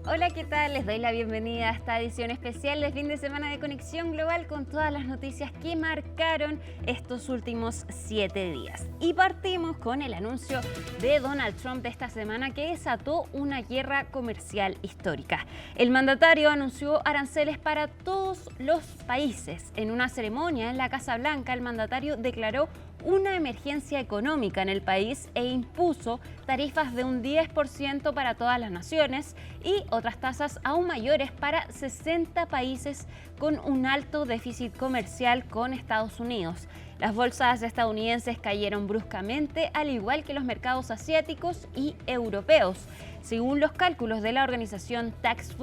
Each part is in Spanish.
Hola, ¿qué tal? Les doy la bienvenida a esta edición especial del fin de semana de Conexión Global con todas las noticias que marcaron estos últimos 7 días. Y partimos con el anuncio de Donald Trump de esta semana que desató una guerra comercial histórica. El mandatario anunció aranceles para todos los países. En una ceremonia en la Casa Blanca, el mandatario declaró una emergencia económica en el país e impuso tarifas de un 10% para todas las naciones y otras tasas aún mayores para 60 países con un alto déficit comercial con Estados Unidos. Las bolsas estadounidenses cayeron bruscamente, al igual que los mercados asiáticos y europeos. Según los cálculos de la organización Tax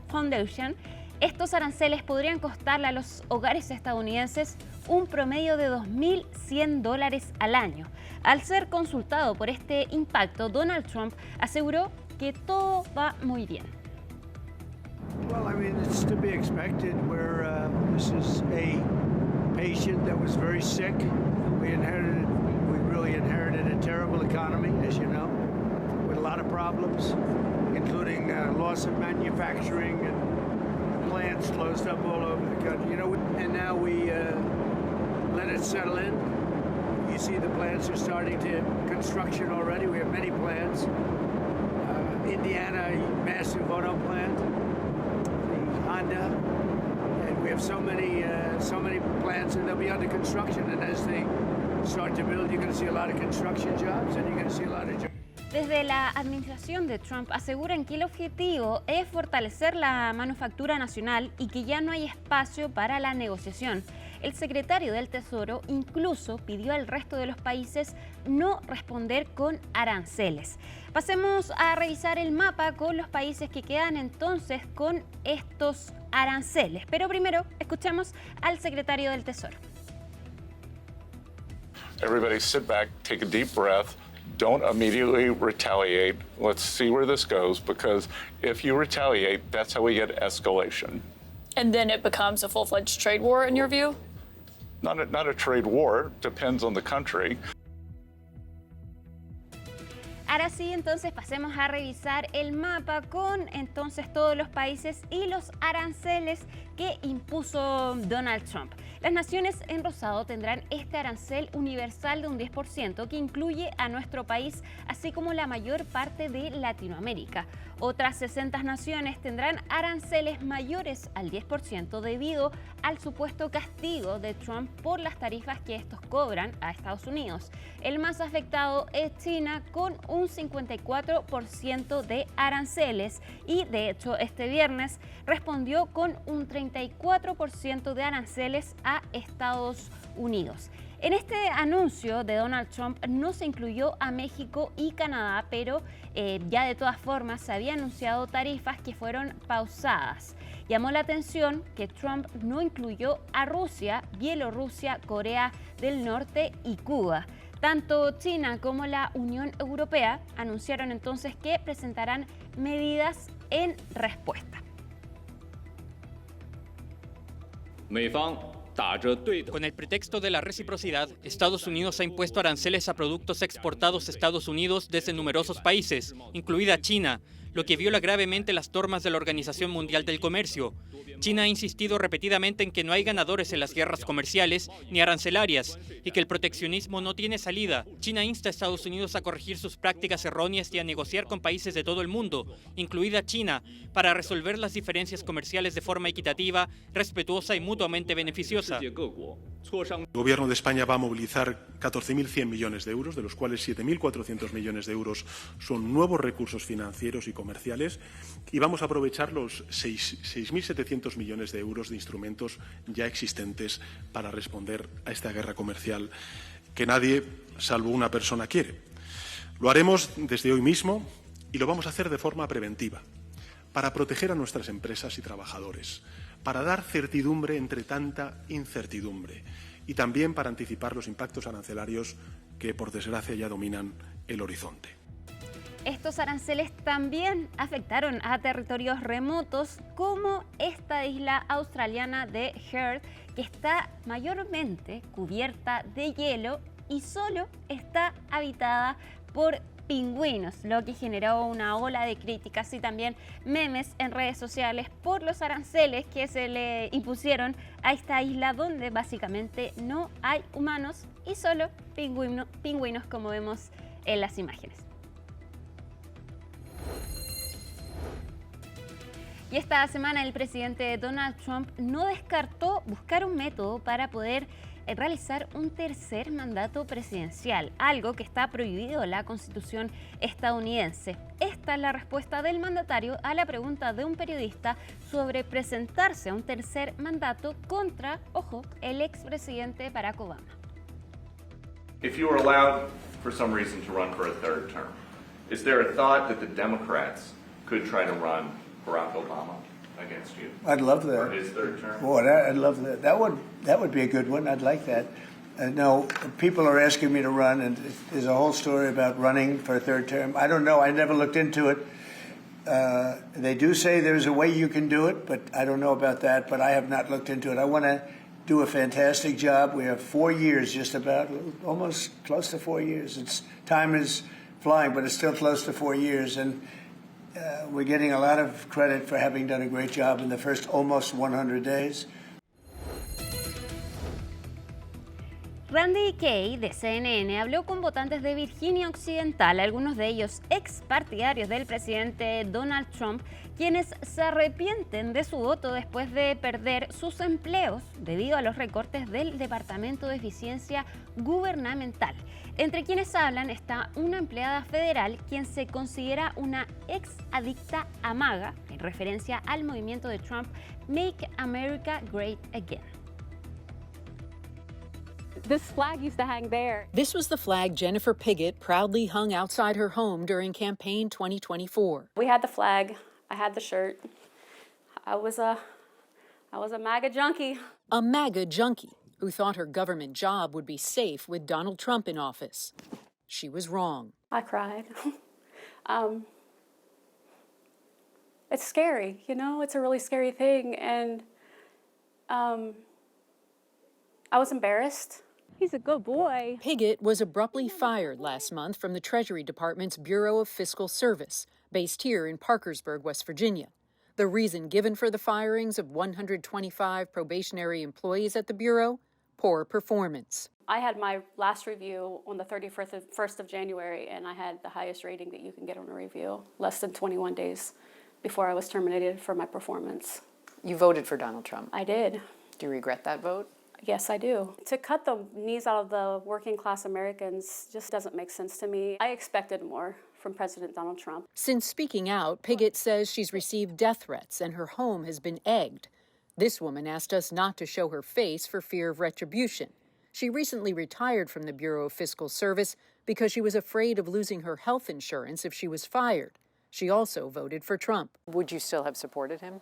Foundation, estos aranceles podrían costarle a los hogares estadounidenses un promedio de $2.100 al año. Al ser consultado por este impacto, Donald Trump aseguró que todo va muy bien. Well, I mean, it's to be expected. This is a patient that was very sick. We really inherited a terrible economy, as you know, with a lot of problems, including loss of manufacturing and plants closed up all over the country. And now we let it settle in. You see the plants are starting to construction already. We have many plants. Indiana, a massive auto plant, the Honda, and we have so many plants, and they'll be under construction. And as they start to build, you're going to see a lot of construction jobs, and you're going to see a lot of jobs. Desde la administración de Trump aseguran que el objetivo es fortalecer la manufactura nacional y que ya no hay espacio para la negociación. El secretario del Tesoro incluso pidió al resto de los países no responder con aranceles. Pasemos a revisar el mapa con los países que quedan entonces con estos aranceles. Pero primero escuchemos al secretario del Tesoro. Everybody sit back, take a deep breath. Don't immediately retaliate. Let's see where this goes, because if you retaliate, that's how we get escalation. And then it becomes a full-fledged trade war, in your view? Not a trade war, depends on the country. Ahora sí, entonces pasemos a revisar el mapa con entonces todos los países y los aranceles que impuso Donald Trump. Las naciones en rosado tendrán este arancel universal de un 10% que incluye a nuestro país, así como la mayor parte de Latinoamérica. Otras 60 naciones tendrán aranceles mayores al 10% debido al supuesto castigo de Trump por las tarifas que estos cobran a Estados Unidos. El más afectado es China con un 54% de aranceles y de hecho este viernes respondió con un 34% de aranceles a Estados Unidos. En este anuncio de Donald Trump no se incluyó a México y Canadá, pero ya de todas formas se había anunciado tarifas que fueron pausadas. Llamó la atención que Trump no incluyó a Rusia, Bielorrusia, Corea del Norte y Cuba. Tanto China como la Unión Europea anunciaron entonces que presentarán medidas en respuesta. Con el pretexto de la reciprocidad, Estados Unidos ha impuesto aranceles a productos exportados a Estados Unidos desde numerosos países, incluida China, lo que viola gravemente las normas de la Organización Mundial del Comercio. China ha insistido repetidamente en que no hay ganadores en las guerras comerciales ni arancelarias y que el proteccionismo no tiene salida. China insta a Estados Unidos a corregir sus prácticas erróneas y a negociar con países de todo el mundo, incluida China, para resolver las diferencias comerciales de forma equitativa, respetuosa y mutuamente beneficiosa. El Gobierno de España va a movilizar 14.100 millones de euros, de los cuales 7.400 millones de euros son nuevos recursos financieros y comerciales, y vamos a aprovechar los 6.700 millones de euros de instrumentos ya existentes para responder a esta guerra comercial que nadie, salvo una persona, quiere. Lo haremos desde hoy mismo y lo vamos a hacer de forma preventiva, para proteger a nuestras empresas y trabajadores, para dar certidumbre entre tanta incertidumbre y también para anticipar los impactos arancelarios que, por desgracia, ya dominan el horizonte. Estos aranceles también afectaron a territorios remotos como esta isla australiana de Heard, que está mayormente cubierta de hielo y solo está habitada por pingüinos, lo que generó una ola de críticas y también memes en redes sociales por los aranceles que se le impusieron a esta isla donde básicamente no hay humanos y solo pingüinos como vemos en las imágenes. Y esta semana el presidente Donald Trump no descartó buscar un método para poder realizar un tercer mandato presidencial, algo que está prohibido en la Constitución estadounidense. Esta es la respuesta del mandatario a la pregunta de un periodista sobre presentarse a un tercer mandato contra, ojo, el expresidente Barack Obama. If you were allowed, for some reason, to run for a third term, is there a thought that the Democrats could try to run Barack Obama against you? I'd love For that. his third term? Boy, I'd love that. That would be a good one. I'd like that. No, people are asking me to run, and there's a whole story about running for a third term. I don't know. I never looked into it. They do say there's a way you can do it, but I don't know about that. But I have not looked into it. I want to do a fantastic job. We have 4 years, just about, almost close to 4 years. Time is flying, but it's still close to 4 years, and we're getting a lot of credit for having done a great job in the first almost 100 days. Randy Kay, de CNN, habló con votantes de Virginia Occidental, algunos de ellos ex partidarios del presidente Donald Trump, quienes se arrepienten de su voto después de perder sus empleos debido a los recortes del Departamento de Eficiencia Gubernamental. Entre quienes hablan está una empleada federal quien se considera una ex adicta a MAGA, en referencia al movimiento de Trump Make America Great Again. This flag used to hang there. This was the flag Jennifer Piggott proudly hung outside her home during campaign 2024. We had the flag. I had the shirt. I was a MAGA junkie. A MAGA junkie who thought her government job would be safe with Donald Trump in office. She was wrong. I cried. It's scary, you know? It's a really scary thing, and I was embarrassed. He's a good boy. Piggott was abruptly fired last month from the Treasury Department's Bureau of Fiscal Service, based here in Parkersburg, West Virginia. The reason given for the firings of 125 probationary employees at the Bureau? Poor performance. I had my last review on the 31st of January, and I had the highest rating that you can get on a review, less than 21 days before I was terminated for my performance. You voted for Donald Trump. I did. Do you regret that vote? Yes, I do. To cut the knees out of the working class Americans just doesn't make sense to me. I expected more from President Donald Trump. Since speaking out, Piggott says she's received death threats and her home has been egged. This woman asked us not to show her face for fear of retribution. She recently retired from the Bureau of Fiscal Service because she was afraid of losing her health insurance if she was fired. She also voted for Trump. Would you still have supported him?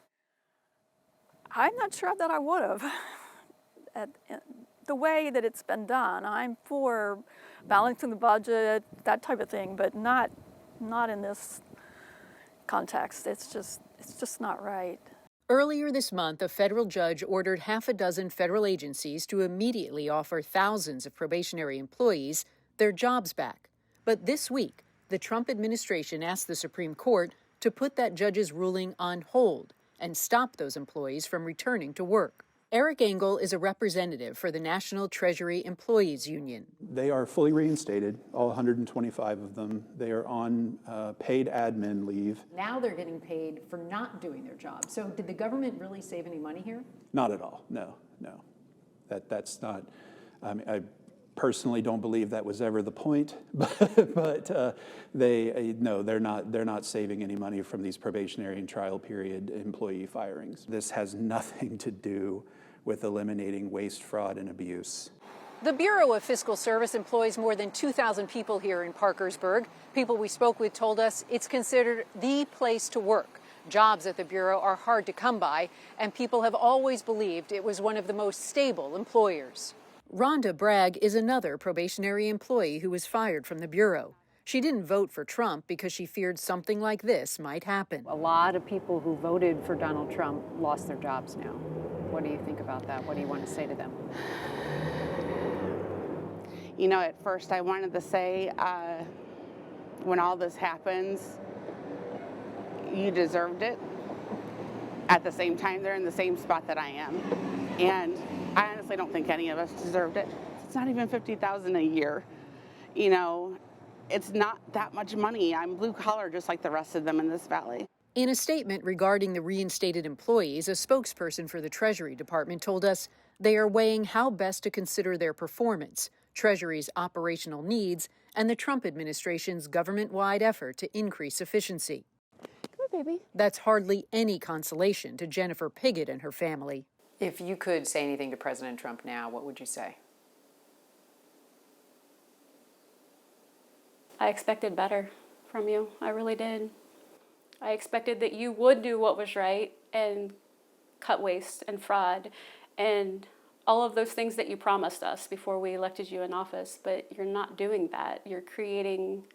I'm not sure that I would have. The way that it's been done, I'm for balancing the budget, that type of thing, but not in this context. It's just not right. Earlier this month, a federal judge ordered half a dozen federal agencies to immediately offer thousands of probationary employees their jobs back. But this week, the Trump administration asked the Supreme Court to put that judge's ruling on hold and stop those employees from returning to work. Eric Engel is a representative for the National Treasury Employees Union. They are fully reinstated, all 125 of them. They are on paid admin leave. Now they're getting paid for not doing their job. So did the government really save any money here? Not at all, no. That's not, I personally don't believe that was ever the point, but they're not saving any money from these probationary and trial period employee firings. This has nothing to do with eliminating waste, fraud, and abuse. The Bureau of Fiscal Service employs more than 2,000 people here in Parkersburg. People we spoke with told us it's considered the place to work. Jobs at the Bureau are hard to come by, and people have always believed it was one of the most stable employers. Rhonda Bragg is another probationary employee who was fired from the Bureau. She didn't vote for Trump because she feared something like this might happen. A lot of people who voted for Donald Trump lost their jobs now. What do you think about that? What do you want to say to them? You know, at first I wanted to say when all this happens, you deserved it. At the same time, they're in the same spot that I am. And I honestly don't think any of us deserved it. It's not even $50,000 a year. You know, it's not that much money. I'm blue collar just like the rest of them in this valley. In a statement regarding the reinstated employees, a spokesperson for the Treasury Department told us they are weighing how best to consider their performance, Treasury's operational needs, and the Trump administration's government-wide effort to increase efficiency. Baby. That's hardly any consolation to Jennifer Piggott and her family. If you could say anything to President Trump now, what would you say? I expected better from you. I really did. I expected that you would do what was right and cut waste and fraud and all of those things that you promised us before we elected you in office, but you're not doing that. You're creating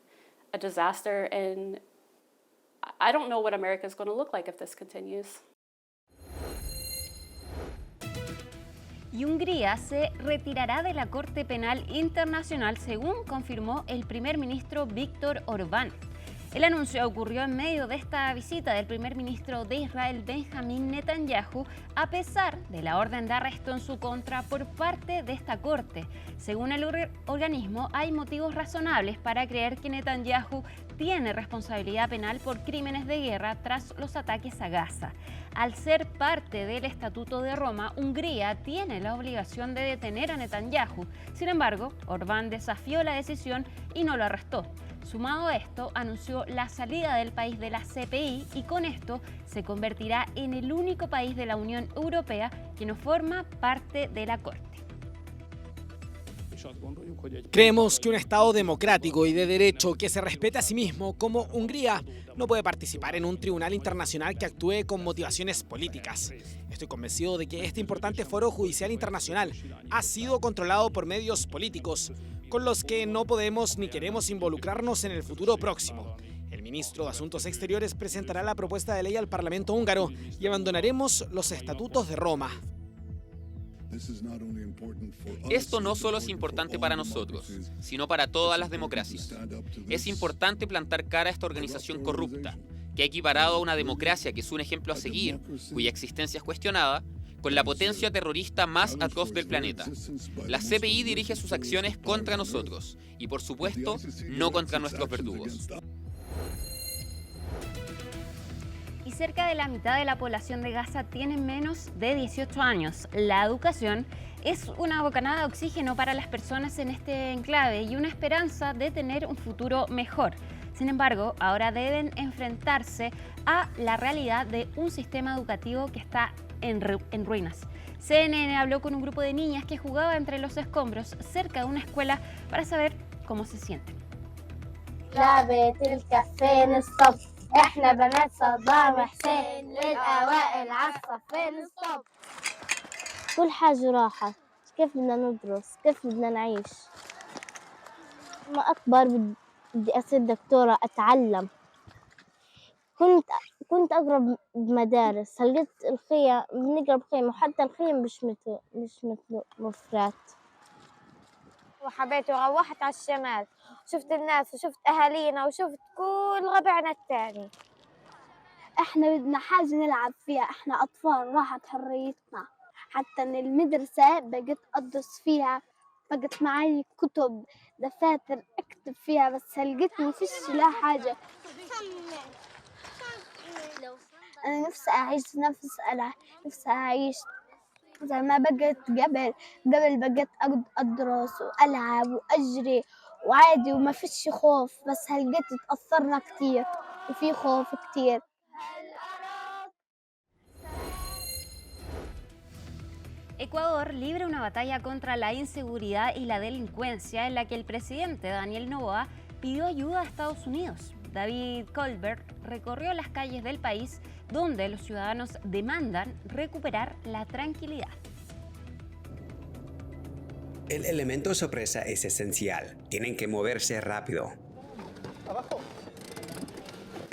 a disaster, and I don't know what America is going to look like if this continues. Y Hungría se retirará de la Corte Penal Internacional, según confirmó el primer ministro Viktor Orbán. El anuncio ocurrió en medio de esta visita del primer ministro de Israel, Benjamín Netanyahu, a pesar de la orden de arresto en su contra por parte de esta corte. Según el organismo, hay motivos razonables para creer que Netanyahu tiene responsabilidad penal por crímenes de guerra tras los ataques a Gaza. Al ser parte del Estatuto de Roma, Hungría tiene la obligación de detener a Netanyahu. Sin embargo, Orbán desafió la decisión y no lo arrestó. Sumado a esto, anunció la salida del país de la CPI y con esto se convertirá en el único país de la Unión Europea que no forma parte de la Corte. Creemos que un Estado democrático y de derecho que se respete a sí mismo, como Hungría, no puede participar en un tribunal internacional que actúe con motivaciones políticas. Estoy convencido de que este importante foro judicial internacional ha sido controlado por medios políticos, con los que no podemos ni queremos involucrarnos en el futuro próximo. El ministro de Asuntos Exteriores presentará la propuesta de ley al Parlamento húngaro y abandonaremos los estatutos de Roma. Esto no solo es importante para nosotros, sino para todas las democracias. Es importante plantar cara a esta organización corrupta, que ha equiparado a una democracia que es un ejemplo a seguir, cuya existencia es cuestionada, con la potencia terrorista más atroz del planeta. La CPI dirige sus acciones contra nosotros y, por supuesto, no contra nuestros verdugos. Y cerca de la mitad de la población de Gaza tiene menos de 18 años. La educación es una bocanada de oxígeno para las personas en este enclave y una esperanza de tener un futuro mejor. Sin embargo, ahora deben enfrentarse a la realidad de un sistema educativo que está en ruinas. CNN habló con un grupo de niñas que jugaba entre los escombros cerca de una escuela para saber cómo se sienten. احنا بنات صدام حسين للأوائل عالصفين الصف. كل حاجة راحت، كيف بدنا ندرس؟ كيف بدنا نعيش؟ ما أكبر بدي أصير دكتورة أتعلم. كنت أقرب بمدارس، هلقيت الخيم بنقرب خيم وحتى الخيم مش مثل مفرات. وحبيت وروحت على الشمال، شفت الناس وشفت أهالينا وشفت كل ربعنا التاني. احنا بدنا حاجة نلعب فيها، احنا أطفال راحت حريتنا، حتى إن المدرسة بقيت أدرس فيها، بقت معي كتب دفاتر أكتب فيها، بس لقيت ما فيش لا حاجة. أنا نفسي أعيش نفسي أعيش زي ما بقيت قبل بقيت أدرس وألعب وأجري وعادي وما فيش خوف، بس هلقيت تأثرنا كتير وفي خوف كتير. Ecuador libra una batalla contra la inseguridad y la delincuencia en la que el presidente Daniel Noboa pidió ayuda a Estados Unidos. David Colbert recorrió las calles del país donde los ciudadanos demandan recuperar la tranquilidad. El elemento sorpresa es esencial. Tienen que moverse rápido.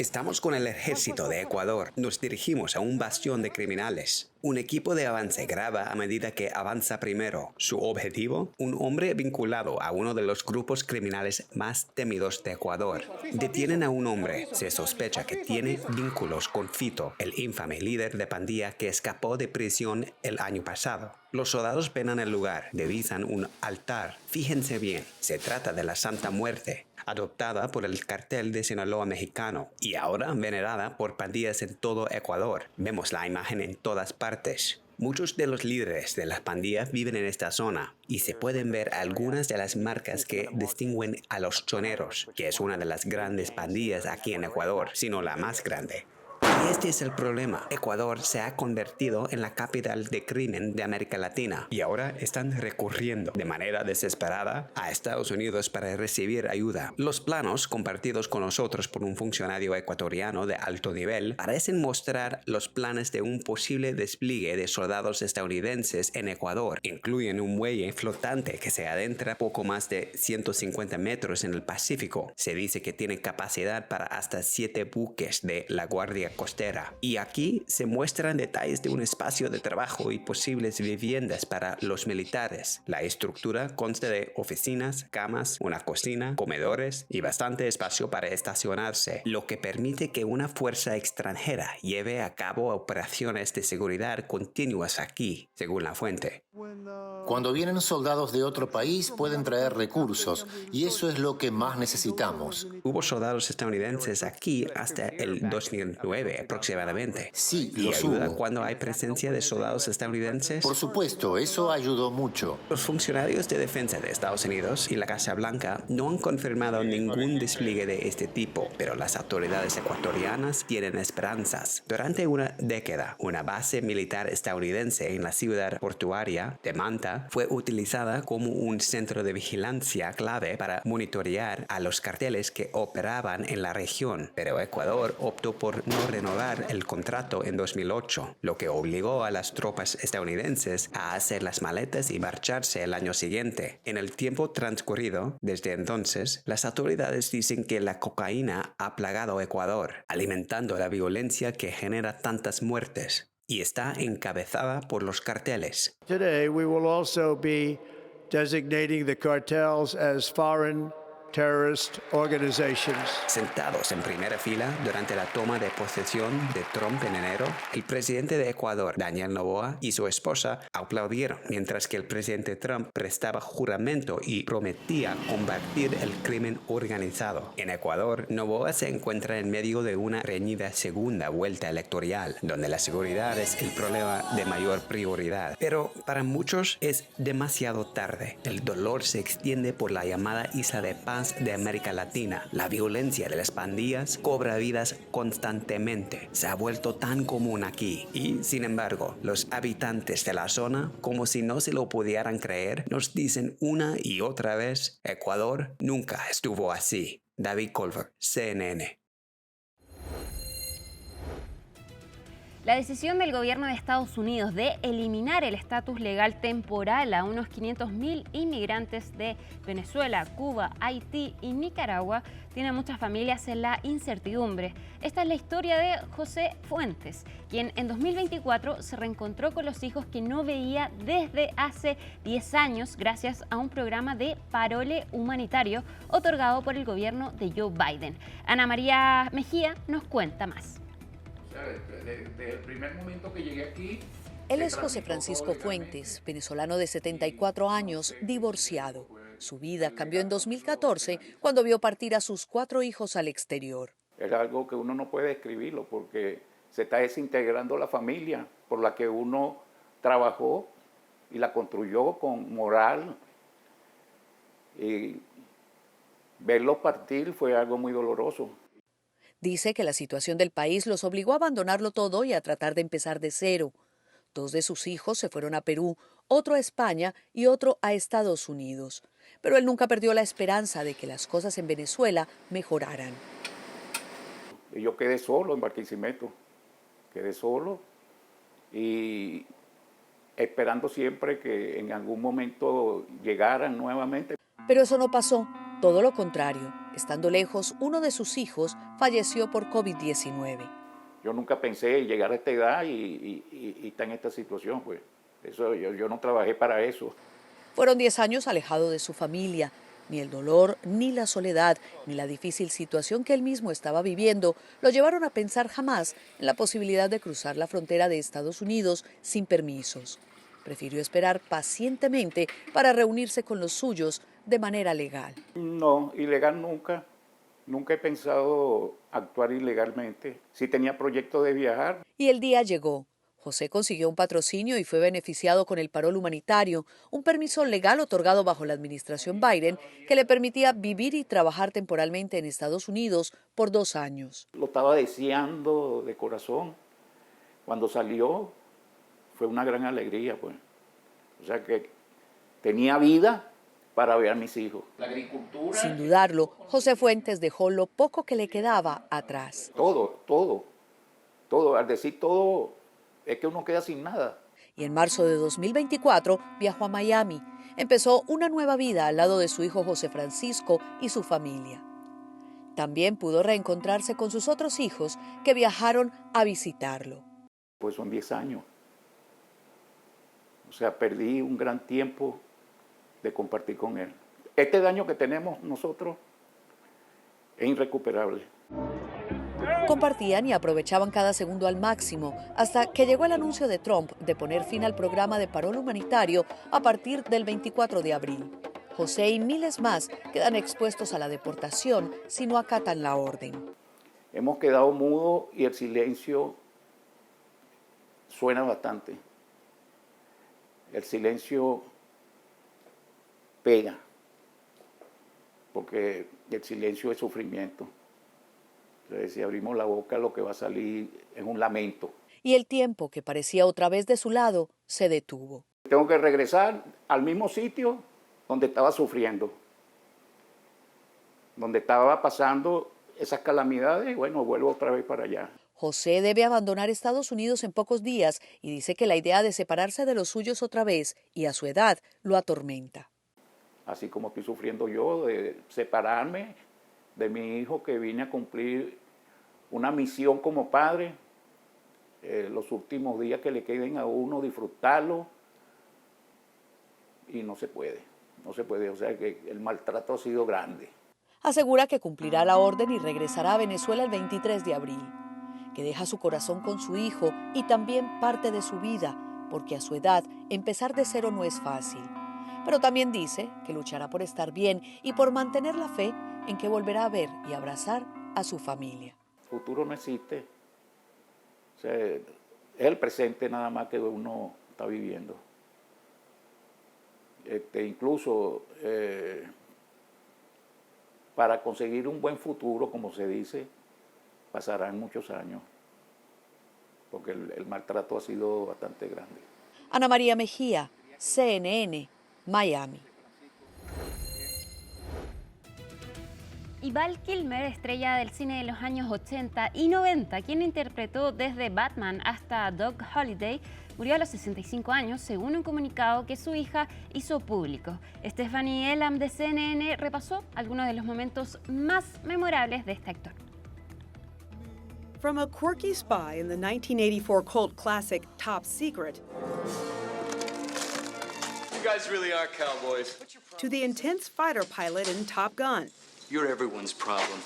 Estamos con el ejército de Ecuador. Nos dirigimos a un bastión de criminales. Un equipo de avance graba a medida que avanza primero. Su objetivo, un hombre vinculado a uno de los grupos criminales más temidos de Ecuador. Detienen a un hombre. Se sospecha que tiene vínculos con Fito, el infame líder de pandilla que escapó de prisión el año pasado. Los soldados ven el lugar, divisan un altar. Fíjense bien, se trata de la Santa Muerte, adoptada por el cartel de Sinaloa mexicano y ahora venerada por pandillas en todo Ecuador. Vemos la imagen en todas partes. Muchos de los líderes de las pandillas viven en esta zona y se pueden ver algunas de las marcas que distinguen a los choneros, que es una de las grandes pandillas aquí en Ecuador, sino la más grande. Y este es el problema. Ecuador se ha convertido en la capital de crimen de América Latina y ahora están recurriendo de manera desesperada a Estados Unidos para recibir ayuda. Los planos compartidos con nosotros por un funcionario ecuatoriano de alto nivel parecen mostrar los planes de un posible despliegue de soldados estadounidenses en Ecuador. Incluyen un muelle flotante que se adentra poco más de 150 metros en el Pacífico. Se dice que tiene capacidad para hasta 7 buques de la Guardia Costera. Y aquí se muestran detalles de un espacio de trabajo y posibles viviendas para los militares. La estructura consta de oficinas, camas, una cocina, comedores y bastante espacio para estacionarse, lo que permite que una fuerza extranjera lleve a cabo operaciones de seguridad continuas aquí, según la fuente. Cuando vienen soldados de otro país pueden traer recursos y eso es lo que más necesitamos. Hubo soldados estadounidenses aquí hasta el 2009 aproximadamente. Sí, ¿Y los ayuda hubo. cuando hay presencia de soldados estadounidenses? Por supuesto, eso ayudó mucho. Los funcionarios de defensa de Estados Unidos y la Casa Blanca no han confirmado ningún despliegue de este tipo, pero las autoridades ecuatorianas tienen esperanzas. Durante una década, una base militar estadounidense en la ciudad portuaria de Manta fue utilizada como un centro de vigilancia clave para monitorear a los carteles que operaban en la región, pero Ecuador optó por no renovar el contrato en 2008, lo que obligó a las tropas estadounidenses a hacer las maletas y marcharse el año siguiente. En el tiempo transcurrido, desde entonces, las autoridades dicen que la cocaína ha plagado Ecuador, alimentando la violencia que genera tantas muertes, y está encabezada por los carteles. Today, we will also be designating the cartels as foreign terrorist organizations. Sentados en primera fila durante la toma de posesión de Trump en enero, el presidente de Ecuador, Daniel Noboa, y su esposa aplaudieron, mientras que el presidente Trump prestaba juramento y prometía combatir el crimen organizado. En Ecuador, Noboa se encuentra en medio de una reñida segunda vuelta electoral, donde la seguridad es el problema de mayor prioridad. Pero para muchos es demasiado tarde. El dolor se extiende por la llamada Isla de Paz de América Latina. La violencia de las pandillas cobra vidas constantemente. Se ha vuelto tan común aquí y, sin embargo, los habitantes de la zona, como si no se lo pudieran creer, nos dicen una y otra vez: Ecuador nunca estuvo así. David Colbert, CNN. La decisión del gobierno de Estados Unidos de eliminar el estatus legal temporal a unos 500.000 inmigrantes de Venezuela, Cuba, Haití y Nicaragua tiene a muchas familias en la incertidumbre. Esta es la historia de José Fuentes, quien en 2024 se reencontró con los hijos que no veía desde hace 10 años gracias a un programa de parole humanitario otorgado por el gobierno de Joe Biden. Ana María Mejía nos cuenta más. Desde el primer momento que llegué aquí... Él es José Francisco Fuentes, venezolano de 74 años, divorciado. Su vida cambió en 2014 cuando vio partir a sus 4 hijos al exterior. Es algo que uno no puede describirlo porque se está desintegrando la familia por la que uno trabajó y la construyó con moral. Y verlos partir fue algo muy doloroso. Dice que la situación del país los obligó a abandonarlo todo y a tratar de empezar de cero. 2 de sus hijos se fueron a Perú, otro a España y otro a Estados Unidos. Pero él nunca perdió la esperanza de que las cosas en Venezuela mejoraran. Y yo quedé solo en Barquisimeto, quedé solo y esperando siempre que en algún momento llegaran nuevamente. Pero eso no pasó. Todo lo contrario, estando lejos, uno de sus hijos falleció por COVID-19. Yo nunca pensé llegar a esta edad y estar en esta situación, pues. Yo no trabajé para eso. Fueron 10 años alejado de su familia. Ni el dolor, ni la soledad, ni la difícil situación que él mismo estaba viviendo lo llevaron a pensar jamás en la posibilidad de cruzar la frontera de Estados Unidos sin permisos. Prefirió esperar pacientemente para reunirse con los suyos de manera legal. No, ilegal nunca. Nunca he pensado actuar ilegalmente. Sí tenía proyecto de viajar. Y el día llegó. José consiguió un patrocinio y fue beneficiado con el parol humanitario, un permiso legal otorgado bajo la administración Biden que le permitía vivir y trabajar temporalmente en Estados Unidos por 2 años. Lo estaba deseando de corazón. Cuando salió fue una gran alegría, pues. O sea que tenía vida para ver a mis hijos. La agricultura. Sin dudarlo, José Fuentes dejó lo poco que le quedaba atrás. Todo. Al decir todo, es que uno queda sin nada. Y en marzo de 2024 viajó a Miami. Empezó una nueva vida al lado de su hijo José Francisco y su familia. También pudo reencontrarse con sus otros hijos que viajaron a visitarlo. Pues son 10 años. O sea, perdí un gran tiempo de compartir con él. Este daño que tenemos nosotros es irrecuperable. Compartían y aprovechaban cada segundo al máximo, hasta que llegó el anuncio de Trump de poner fin al programa de parol humanitario a partir del 24 de abril. José y miles más quedan expuestos a la deportación si no acatan la orden. Hemos quedado mudos y el silencio suena bastante. El silencio pega, porque el silencio es sufrimiento. Entonces, si abrimos la boca, lo que va a salir es un lamento. Y el tiempo, que parecía otra vez de su lado, se detuvo. Tengo que regresar al mismo sitio donde estaba sufriendo, donde estaba pasando esas calamidades, y bueno, vuelvo otra vez para allá. José debe abandonar Estados Unidos en pocos días y dice que la idea de separarse de los suyos otra vez y a su edad lo atormenta. Así como estoy sufriendo yo de separarme de mi hijo, que vine a cumplir una misión como padre, los últimos días que le queden a uno, disfrutarlo, y no se puede, o sea que el maltrato ha sido grande. Asegura que cumplirá la orden y regresará a Venezuela el 23 de abril, que deja su corazón con su hijo y también parte de su vida, porque a su edad empezar de cero no es fácil. Pero también dice que luchará por estar bien y por mantener la fe en que volverá a ver y abrazar a su familia. El futuro no existe. O sea, es el presente nada más que uno está viviendo. Incluso para conseguir un buen futuro, como se dice, pasarán muchos años, porque el maltrato ha sido bastante grande. Ana María Mejía, CNN, Miami. Y Val Kilmer, estrella del cine de los años 80 y 90, quien interpretó desde Batman hasta Doug Holliday, murió a los 65 años, según un comunicado que su hija hizo público. Stephanie Elam de CNN repasó algunos de los momentos más memorables de este actor. From a quirky spy in the 1984 cult classic Top Secret, you guys really are cowboys. to the intense fighter pilot in Top Gun. You're everyone's problem.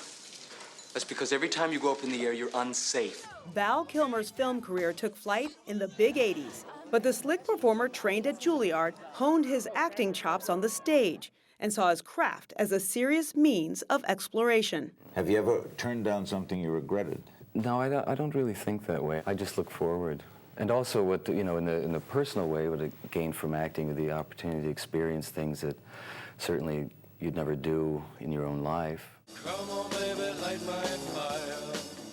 That's because every time you go up in the air, you're unsafe. Val Kilmer's film career took flight in the big 80s, but the slick performer trained at Juilliard honed his acting chops on the stage and saw his craft as a serious means of exploration. Have you ever turned down something you regretted? No, I don't really think that way. I just look forward. And also, what in the personal way, what I gained from acting, the opportunity to experience things that certainly you'd never do in your own life.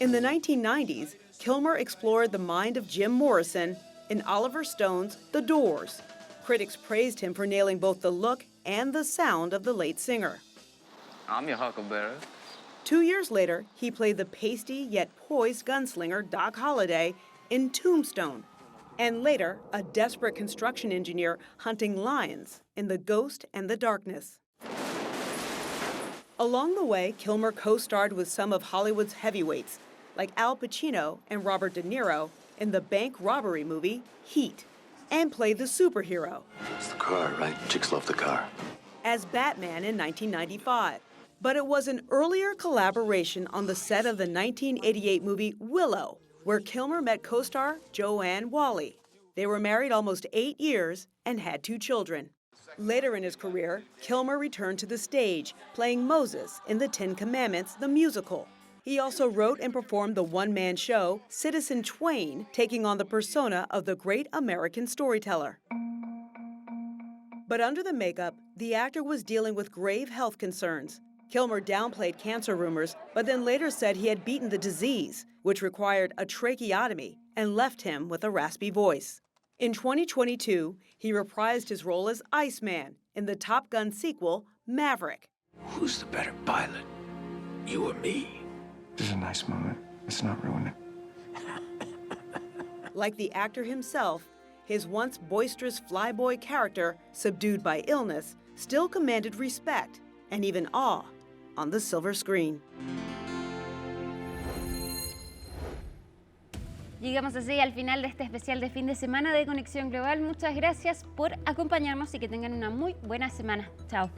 In the 1990s, Kilmer explored the mind of Jim Morrison in Oliver Stone's The Doors. Critics praised him for nailing both the look and the sound of the late singer. I'm your huckleberry. 2 years later, he played the pasty yet poised gunslinger Doc Holliday in Tombstone, and later a desperate construction engineer hunting lions in The Ghost and the Darkness. Along the way, Kilmer co-starred with some of Hollywood's heavyweights, like Al Pacino and Robert De Niro in the bank robbery movie Heat, and played the superhero. It's the car, right? Chicks love the car. As Batman in 1995. But it was an earlier collaboration on the set of the 1988 movie Willow, where Kilmer met co-star Joanne Whalley. They were married almost 8 years and had 2 children. Later in his career, Kilmer returned to the stage, playing Moses in The Ten Commandments, the musical. He also wrote and performed the one-man show, Citizen Twain, taking on the persona of the great American storyteller. But under the makeup, the actor was dealing with grave health concerns. Kilmer downplayed cancer rumors, but then later said he had beaten the disease, which required a tracheotomy and left him with a raspy voice. In 2022, he reprised his role as Iceman in the Top Gun sequel, Maverick. Who's the better pilot, you or me? This is a nice moment. Let's not ruin it. Like the actor himself, his once boisterous flyboy character, subdued by illness, still commanded respect and even awe on the silver screen. Llegamos así al final de este especial de fin de semana de Conexión Global. Muchas gracias por acompañarnos y que tengan una muy buena semana. Chao.